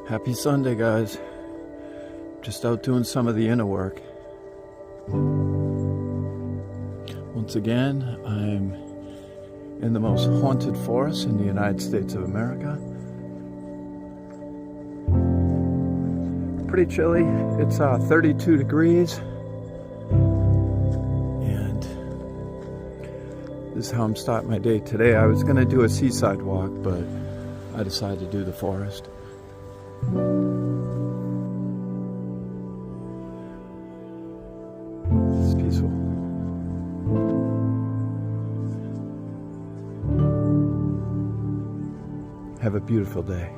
Happy Sunday, guys. Just out doing some of the inner work. Once again, I'm in the most haunted forest in the United States of America. Pretty chilly. It's 32 degrees. And this is how I'm starting my day today. I was going to do a seaside walk, but I decided to do the forest. It's peaceful. Have a beautiful day.